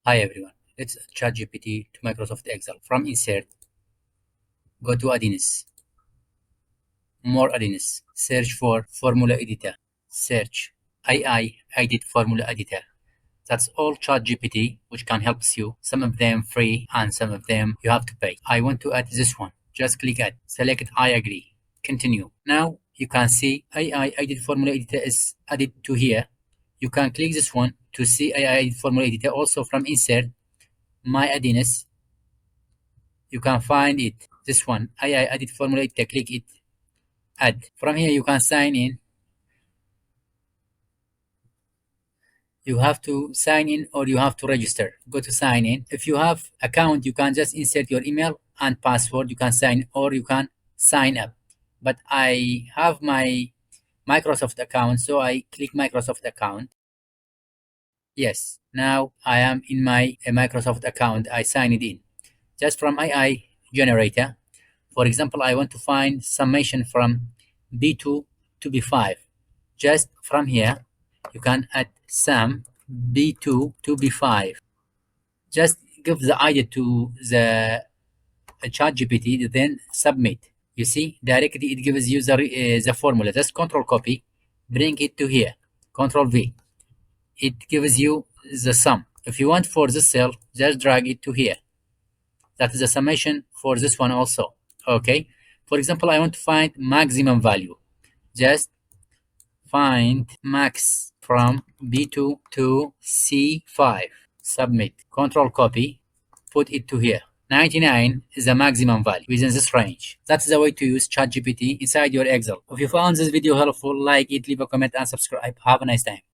Hi everyone, it's ChatGPT to Microsoft Excel. From Insert, go to Add-ons, More Add-ons, search for Formula Editor, search AI Edit Formula Editor. That's all ChatGPT, which can help you. Some of them free and some of them you have to pay. I want to add this one. Just click Add, select I agree, continue. Now you can see AI Edit Formula Editor is added to here. You can click this one to see AI Edit Formula Editor. Also from Insert, My Add-ons, you can find it. This one, AI Edit Formula Editor, click it, add. From here, you can sign in. You have to sign in or you have to register. Go to sign in. If you have account, you can just insert your email and password. You can sign or you can sign up. But I have my Microsoft account, so I click Microsoft account. Yes, now I am in my Microsoft account. I sign it in. Just from AI generator. For example, I want to find summation from B2 to B5. Just from here, you can add sum B2 to B5. Just give the idea to the ChatGPT, then submit. You see, directly it gives you the formula. Just control copy, bring it to here. Control V. It gives you the sum. If you want for this cell, just drag it to here. That is the summation for this one also. Okay. For example, I want to find maximum value. Just find max from B2 to C5. Submit. Control copy. Put it to here. 99 is the maximum value within this range. That's the way to use ChatGPT inside your Excel. If you found this video helpful, like it, leave a comment and subscribe. Have a nice time.